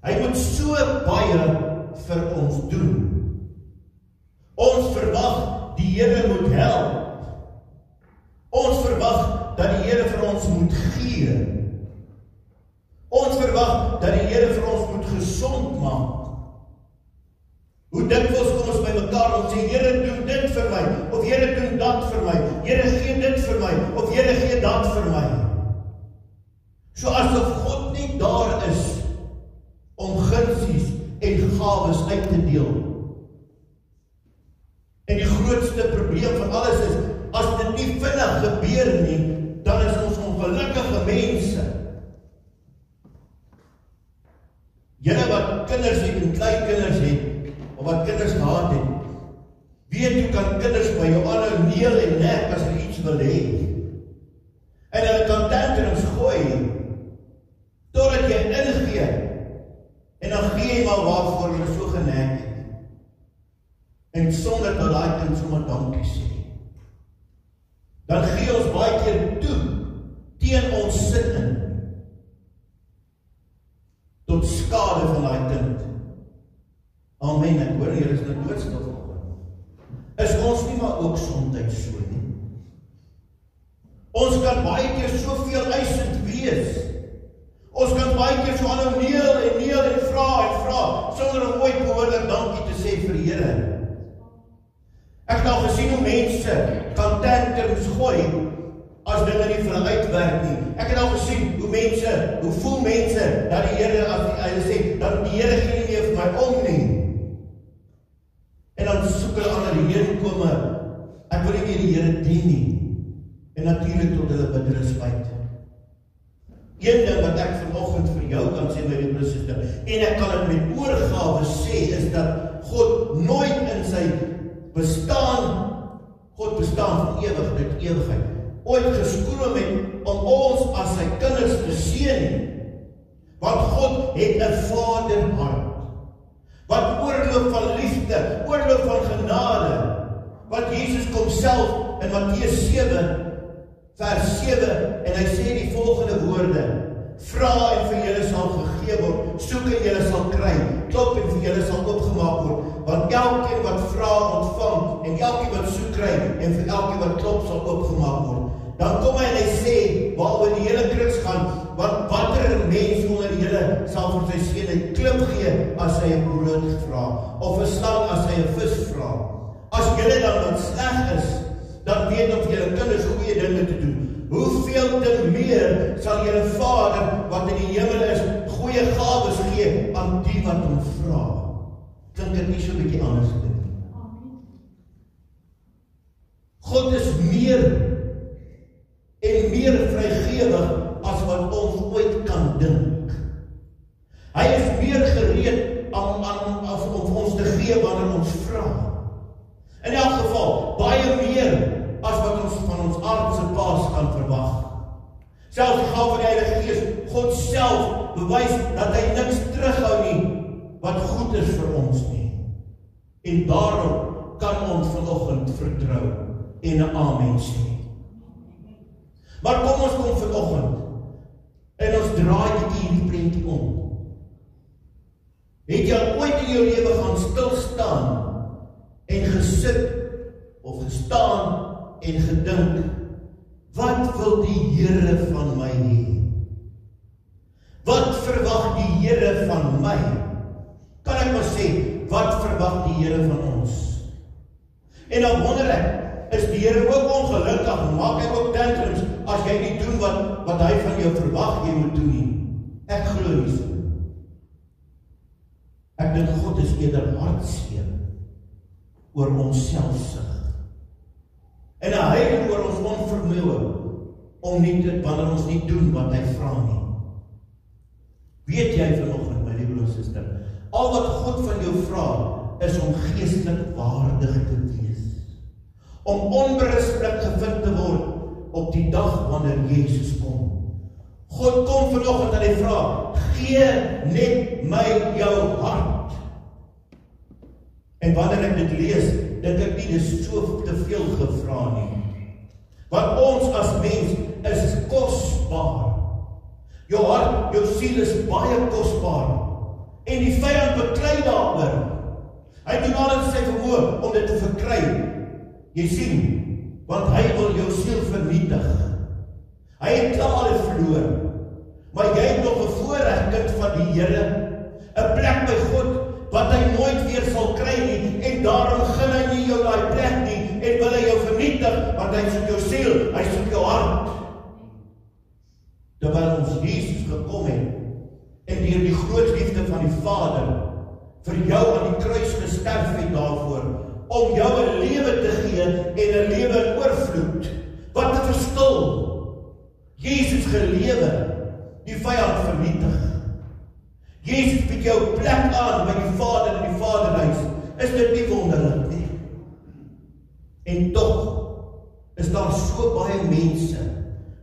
Hy moet so baie vir ons doen. Ons verwag die Here moet help. Ons verwag dat die Here vir ons moet gee. Ons verwag dat die Here vir ons moet gesond maak. Hoe dikwels kom ons by mekaar en sê, Here doen dit vir my, of Here doen dat vir my, Here gee dit vir my, of Here gee dat vir my. So asof God nie daar is om gunsies en gawes uit te deel. En die grootste probleem van alles is, as dit nie vinnig gebeur nie, dan is ons ongelukkige mense. Julle wat kinders het en klein kinders het, of wat kinders gehad het, weet hoe kan kinders by jou aanhou neel en nek as hulle iets wil hê. En hulle kan tantrums gooi, totdat jy ingee, en dan gee jy maar waarvoor hulle so genek het. En sonder dat daai kind sommer dankie sê. Dan gee ons baie keer toe, teen ons sin in, tot skade van daai kind. Amen, ek hoor hier is dit doodskap vanoggend. Is ons nie maar ook soms so nie? Ons kan baie keer soveel eisend wees. Ons kan baie keer so aanhou neel en vra, sonder om ooit behoorlik dankie te sê vir die Here. Ek het al gesien hoe mense kan tantrums gooi, as dinge nie vir hulle uitwerk nie. Ek het al gesien hoe voel mense, dat die Here, as hulle sê, dat die Here gee nie meer vir my om nie. En dan soek hulle aan die heenkome, ek wil nie meer die Here dien nie. En natuurlik tot hulle bittere spyt. Een ding wat ek vanoggend vir jou kan sê, my liewe suster, en ek kan dit met oorgawe sê, is dat God nooit in sy bestaan, God bestaan van ewigheid tot ewigheid, ooit geskoel het om ons as sy kinders te seën nie. Want God het 'n vaderhart, wat oorloop van liefde, oorloop van genade, wat Jesus kom self in Matteus 7, vers 7, en hy sê die volgende woorde: vra en vir julle sal gegee word, soek en julle sal kry, klop en vir julle sal oopgemaak word, want elkeen wat vra ontvang, en elkeen wat soek kry, en vir elkeen wat klop sal oopgemaak word. Dan kom hy en hy sê, waaroor die hele kruks gaan, want watter mens onder julle sal vir sy seun 'n klip gee as hy 'n brood vra, of 'n slang as hy 'n vis vra. As julle dan wat sleg is, dan weet of julle kinders goeie dinge te doen. Hoeveel te meer sal julle Vader wat in die hemel is, goeie gawes gee aan die wat hom vra. Klink dit nie so 'n bietjie anders nie? God is meer en meer vrygewig as wat ons ooit kan dink. Hy is meer gereed om ons te gee wanneer ons vra. In elk geval, baie meer as wat ons van ons aardse paas kan verwag. Selfs die gawe van die Heilige Gees, God self bewys dat hy niks terughou nie wat goed is vir ons nie. En daarom kan ons vanoggend vertrou en 'n amen sê. Maar kom ons kom vanoggend en ons draai hierdie prentjie om. Het jy al ooit in jou lewe gaan stil staan en gesit of gestaan en gedink, wat wil die Here van my hê? Wat verwag die Here van my? Kan ek maar sê, wat verwag die Here van ons? En dan wonder ek, is die Here ook ongelukkig, maak hy ook tantrums, as jy nie doen wat hy van jou verwag jy moet doen nie? Ek glo nie so. Ek dink God is eerder hartseer oor ons selfsug. En hy het oor ons onvermoë om nie te, wanneer ons nie doen wat hy vra nie. Weet jy vanoggend, my liewe suster, al wat God van jou vra, is om geestelik waardig te wees. Om onberispelik gevind te word op die dag wanneer Jesus kom. God kom vanoggend en hy vra, gee net my jou hart. En wanneer ek dit lees, dink ek nie, dit is so te veel gevra nie. Want ons as mens is kosbaar. Jou hart, jou siel is baie kosbaar. En die vyand beklei daaroor. Hy doen alles in sy vermoë om dit te verkry. Jy sien, want hy wil jou siel vernietig. Hy het klaar dit verloor. Maar jy het nog 'n voorreg, kind van die Here, 'n plek by God, wat hy nooit weer sal kry nie, en daarom gun hy nie jou daai plek nie, en wil hy jou vernietig, want hy soek jou siel, hy soek jou hart. Terwyl ons Jesus gekom het, en deur die groot liefde van die Vader, vir jou aan die kruis gesterf het daarvoor, om jou 'n lewe te gee, en 'n lewe in oorvloed. Wat 'n verskil! Jesus gelewe, die vyand vernietig. Jesus bied jou plek aan by die Vader in die Vaderhuis. Is dit nie wonderlik nie? En tog is daar so baie mense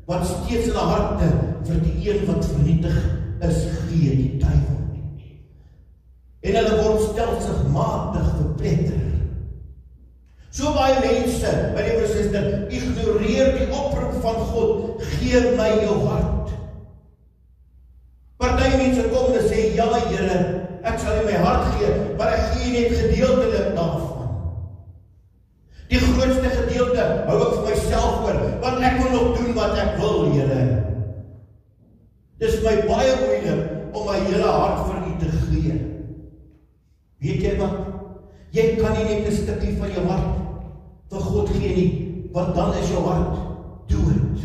wat steeds hulle harte vir die een wat vernietig is gee, die duiwel. En hulle word stelselmatig verpletter. So baie mense, my liewe suster, ignoreer die oproep van God, gee my jou hart. Party mense kom en sê, ja Here, ek sal my hart gee, maar ek gee net gedeeltelik daarvan. Die grootste gedeelte hou ek vir myself oor, want ek wil nog doen wat ek wil, Here. Dis my baie moeilik om my hele hart vir U te gee. Weet jy wat? Jy kan nie net 'n stukkie van jou hart vir God gee nie, want dan is jou hart dood.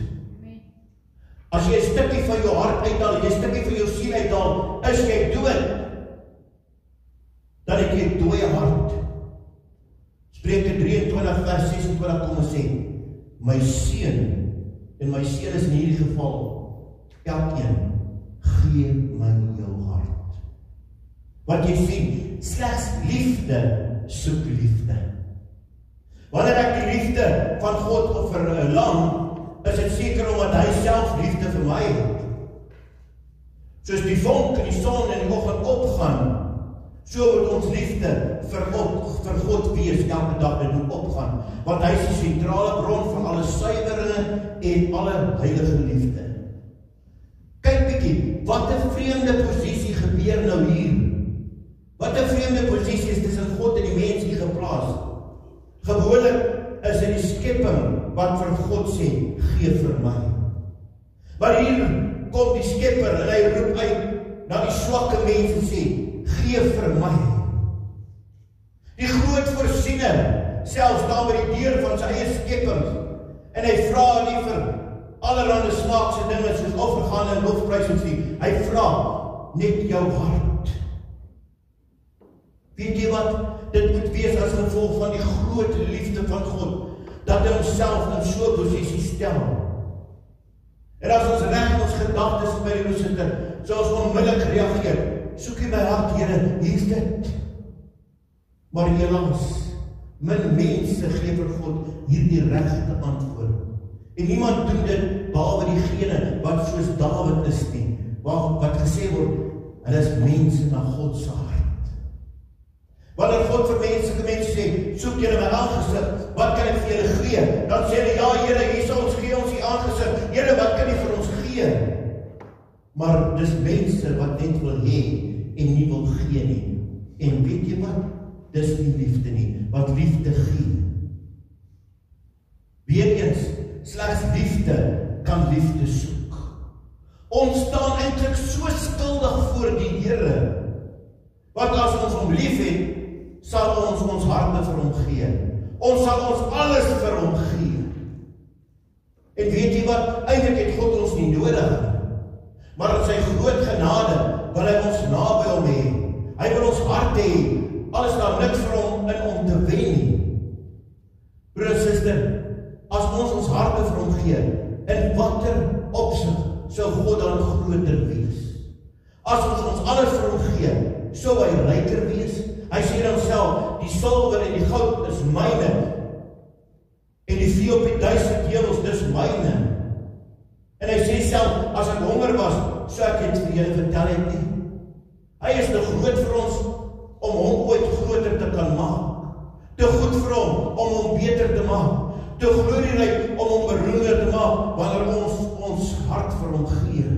As jy 'n stukkie van jou hart uithaal, jy 'n stukkie van jou siel uithaal, is jy dood. Dan het jy 'n dooie hart. Spreuke 23 vers 26 kom en sê, my seun, en my seun is in hierdie geval, elkeen, gee my jou hart. Want jy sien, slegs liefde soek liefde. Wanneer ek die liefde van God verlang, is dit seker omdat hy self liefde vir my het. Soos die vonk in die son in die oggend opgaan, so moet ons liefde vir God wees, elke dag dit moet opgaan, want hy is die sentrale bron van alle suiweringe en alle heilige liefde. Kyk bietjie, wat 'n vreemde posisie gebeur nou hier. Wat 'n vreemde posisie is tussen God en die mens hier geplaas. Gewoonlik is dit die skepping wat vir God sê, gee vir my. Maar hier kom die skepper en hy roep uit na die swakke mens en sê, gee vir my. Die groot voorsiener, selfs daar by die deur van sy eie skepping, en hy vra nie vir allerhande snaakse dinge soos offergawe en lofprysings nie. Hy vra net jou hart. Weet jy wat? Dit moet wees as gevolg van die groot liefde van God, dat hy homself in so 'n posisie stel. En as ons reg in ons gedagtes by die Here, sou ons onmiddellik reageer. Soek jy my hart, Here, hier is dit. Maar helaas, min mense gee vir God hierdie regte antwoord. En niemand doen dit behalwe diegene wat soos Dawid is nie, wat gesê word, hulle is mense na God se hart. Wanneer God vir mense sê, soek julle my aangesig, wat kan ek vir julle gee? Dan sê hulle, ja Here, hier sal ons gee ons die aangesig. Here, wat kan U vir ons gee? Maar dis mense wat net wil hê en nie wil gee nie. En weet jy wat? Dis nie liefde nie, wat liefde gee. Weereens, slegs liefde kan liefde soek. Ons staan eintlik so skuldig voor die Here. Want as ons hom lief het, sal ons harte vir hom gee. Ons sal ons alles vir hom gee. En weet jy wat? Eintlik het God ons nie nodig. Maar in sy groot genade wil hy ons naby hom hê. Hy wil ons hart hê. Alles daar niks vir hom in om te wen nie. Broer en suster, as ons harte vir hom gee, in watter opsig sou God dan groter wees? As ons alles vir hom gee, sou hy ryker wees. Hy sê dan self, die silwer en die goud is myne, en die vee op die 1000 heuwels, dis myne. En hy sê self, as ek honger was, sou ek dit vir julle vertel het nie. Hy is te groot vir ons, om hom ooit groter te kan maak. Te goed vir hom, om hom beter te maak. Te glorieryk, om hom beroemder te maak, wanneer ons hart vir hom gee.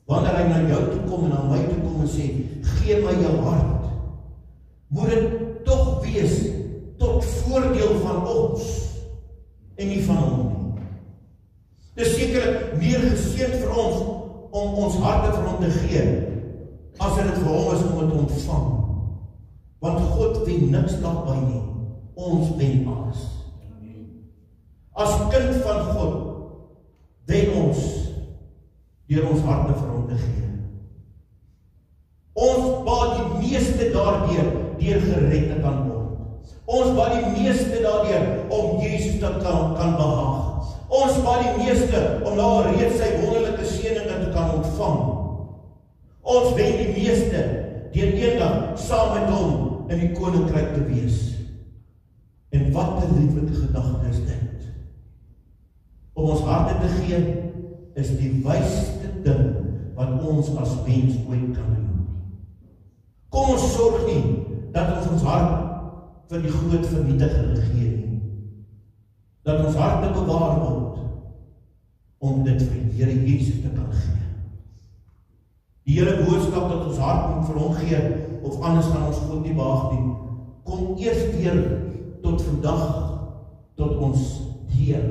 Wanneer hy na jou toe kom en na my toe kom, kom en sê, gee my jou hart. Moet dit tog wees tot voordeel van ons en nie van hom nie. Dit is sekerlik meer geseënd vir ons om ons harte vir hom te gee, as dit vir hom is om het te ontvang. Want God wen niks daarby nie, ons wen alles. As kind van God, wen ons deur ons harte vir hom te gee. Ons baat die meeste daardeur, deur gered te kan word. Ons baat die meeste daardeur, om Jesus te kan behaag. Ons baat die meeste, om nou reeds sy wonderlike seëninge te kan ontvang. Ons wen die meeste, deur eendag saam met hom in die koninkryk te wees. En wat 'n lieflike gedagte is dit. Om ons harte te gee, is die wysste ding wat ons as mens ooit kan doen. Kom ons sorg nie dat ons hart vir die groot vernietiging gee nie. Dat ons harte bewaar word om dit vir die Here Jesus te kan gee. Die Here boodskap dat ons hart moet vir hom gee, of anders gaan ons God nie behaag nie, kom eers weer tot vandag, tot ons deur.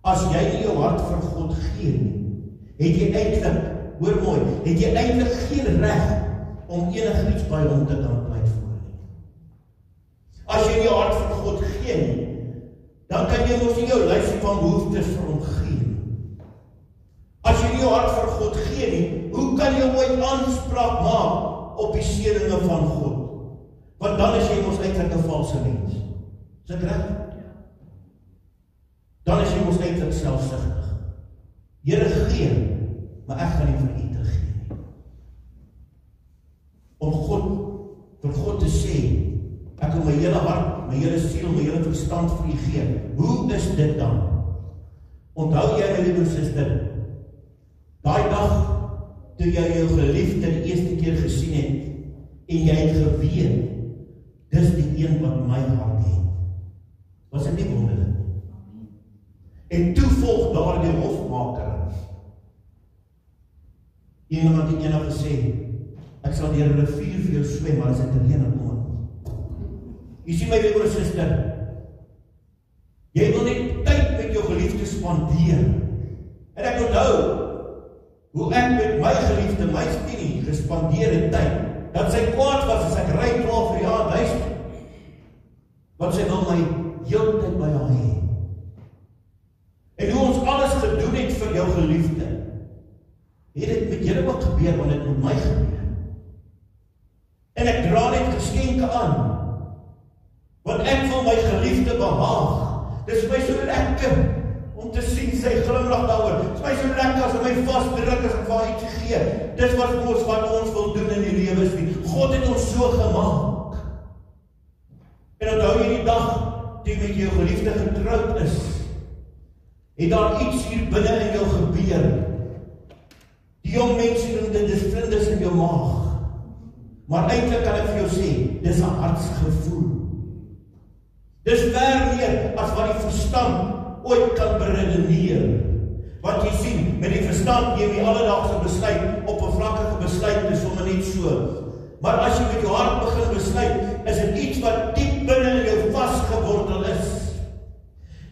As jy nie jou hart vir God gee nie, het jy eintlik, hoor mooi, het jy eintlik geen reg om enigiets by hom te kan pleit voor nie. As jy nie jou hart vir God gee nie, dan kan jy mos nie jou lysie van behoeftes vir hom gee nie. As jy nie jou hart vir God gee nie, hoe kan jy ooit aanspraak maak op die seëninge van God? Want dan is jy mos eintlik 'n valse mens. Is dit reg? Dan is jy mos eintlik selfsugtig. Here gee, maar ek gaan nie vir u te gee nie. Om vir God te sê, ek wil my hele hart, my hele siel, my hele verstand vir u gee. Hoe is dit dan? Onthou jy, my liewe suster, daai dag, toe jy jou geliefde die eerste keer gesien het, en jy het geweet, dis die een wat my hart het. Was dit nie wonderlik? En toe volg daar die hofmaker. Iemand het eendag gesê, ek sal deur 'n rivier vir jou swem, maar as dit reën dan kom dit. Jy sien my liewe suster, jy wil net tyd met jou geliefde spandeer. En ek onthou hoe ek met my geliefde, my Stinie, gespandeer het tyd, dat sy kwaad was as ek ry 12 vir die aand huis toe. Want sy wil my heeltyd by haar hê. En hoe ons alles gedoen het vir jou geliefde, het dit met julle ook gebeur, want dit met my gebeur. En ek dra net geskenke aan, want ek wil my geliefde behaag. Dis my so lekker om te sien sy glimlag daaroor. Dis my so lekker as hy my vasdruk as ek vir haar iets gee. Dis wat ons wil doen in die lewe. God het ons so gemaak. En onthou jy die dag toe met jou geliefde getroud is, het daar iets hier binne in jou gebeur. Die jong mense noem dit is vlinders in jou maag. Maar eintlik kan ek vir jou sê, dis 'n hartsgevoel. Dis ver meer as wat die verstand ooit kan beredeneer. Want jy sien, met die verstand neem jy alledaagse besluit, oppervlakkige besluit, dis sommer net so. Maar as jy met jou hart begin besluit, is dit iets wat diep binne in jou vasgewortel is.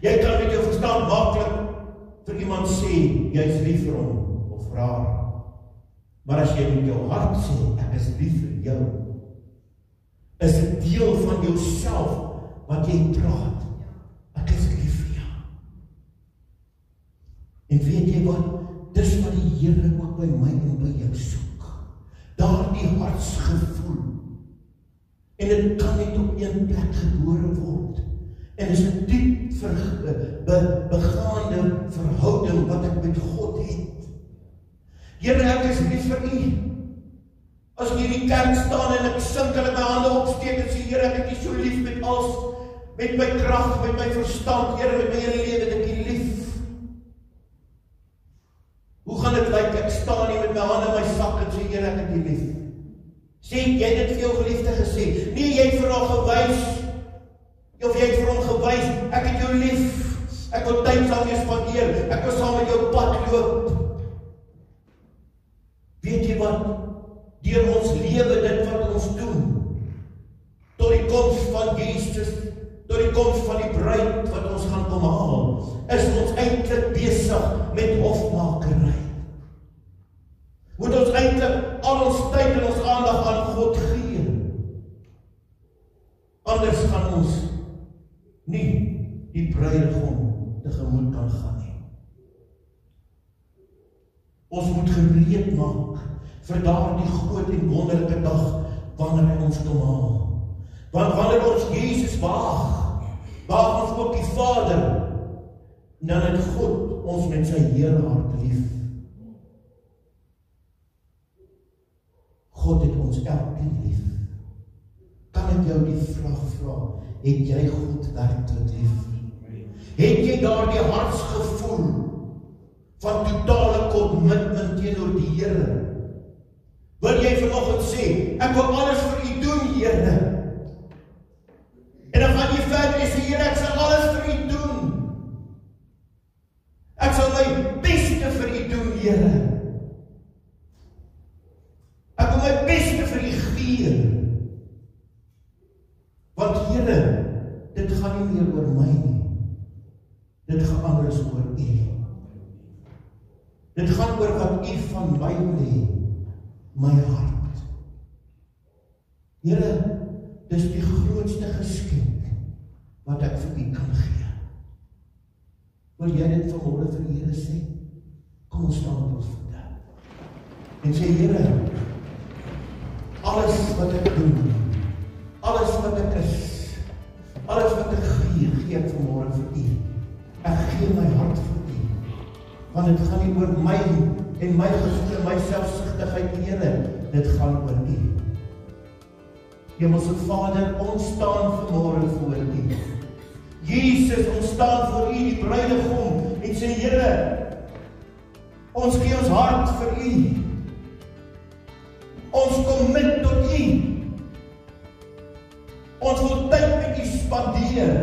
Jy kan met jou verstand maklik vir iemand sê, jy is lief vir hom, of vir haar. Maar as jy met jou hart sê, ek is lief vir jou, is dit deel van jouself wat jy praat. Ek is lief vir jou. En weet jy wat? Dis wat die Here ook by my en by jou soek. Daardie hartsgevoel. En dit kan net op een plek gebore word. En is 'n diep begaande verhouding wat ek met God het. Here, ek is lief vir u. As ek in die kerk staan en ek sing en ek my hande opsteek en sê, Here, ek het u so lief met alles, met my krag, met my verstand, Here, met my hele lewe, het ek u lief. Hoe gaan dit lyk? Ek staan nie met my hande in my sak en sê, Here, ek het u lief. Sê, jy het dit vir jou geliefde gesê. Nee, jy het vir haar gewys, of jy het vir hom gewys, ek het jou lief. Ek wil tyd saam jou spandeer. Ek wil saam met jou pad loop. Weet jy wat? tot die koms van Jesus, tot die koms van die bruid wat ons gaan kom haal, is ons eintlik besig met hofmakery. Moet ons eintlik al ons tyd en ons aandag aan God gee. Anders gaan ons nie die bruidegom tegemoet kan gaan nie. Ons moet gereed maak vir daardie groot en wonderlike dag wanneer hy ons kom haal. Want wanneer ons Jesus waag ons ook die Vader, dan het God ons met sy hele hart lief. God het ons elkeen lief. Kan ek jou die vraag vra, het jy God werklik lief? Het jy daardie hartsgevoel van totale commitment teenoor die Here? Wil jy vanoggend sê, ek wil alles vir U doen, Here? En dan gaan jy verder en sê, Here, ek sal alles vir U doen. Ek sal my beste vir U doen, Here. Ek wil my beste vir U gee. Want Here, dit gaan nie meer oor my nie. Dit gaan anders oor U. Dit gaan oor wat U van my wil hê, my hart. Here, dis die grootste geskenk wat ek vir U kan gee. Wil jy dit vanmôre vir die Here sê? Kom ons staan op ons voete. En sê, Here, alles wat ek doen, alles wat ek is, alles wat ek gee ek vanmôre vir U. Ek gee my hart vir U. Want dit gaan nie oor my en my gevoel en my selfsugtigheid, Here. Dit gaan oor U. Hemelse Vader, ons staan vanmôre voor U. Jesus, ons staan voor U, die bruidegom, en sê, Here, ons gee ons hart vir U. Ons commit tot U. Ons wil tyd met U spandeer.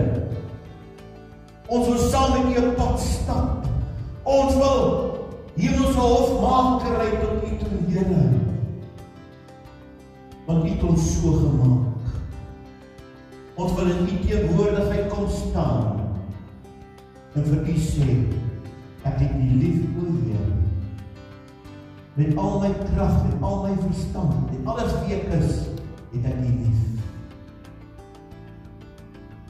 Ons wil saam met U op pad stap. Ons wil hemelse hofmakery tot U doen, Here. Want U het ons so gemaak. Ons wil in U teenwoordigheid kom staan en vir U sê, ek het U lief, o Heer. Met al my krag, met al my verstand, met alles wie ek is, het ek U lief.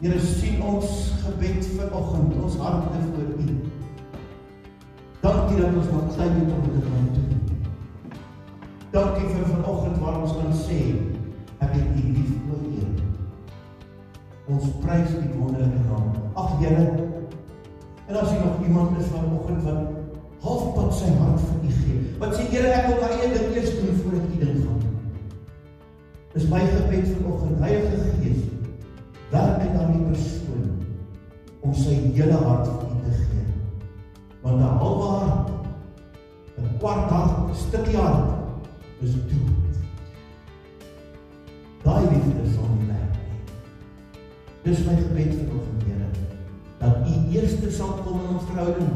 Here, sien ons gebed vanoggend, ons harte voor U. Dankie dat ons wat klein het om dit gaan doen. Dankie vir vanoggend waar ons kan sê, ek het U lief, o Heer. Ons prys die wonderlike naam. Ag Here, en as nog iemand is vanoggend wat halfpad sy hart vir U gee, wat sê, Here, ek wil my eie ding eers doen voor ek U ding gaan doen. Dis my gebed vanoggend, Heilige Gees, werk in aan die persoon om sy hele hart vir U te gee. Want 'n halwe hart, 'n kwart hart, 'n stukkie hart is dood. Daai liefde sal nie werk nie. Dis my gebed vanoggend, Here, dat U eerste sal kom in ons verhouding,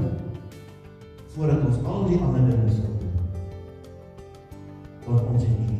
voordat ons al die ander dinge sal doen. Want ons het nie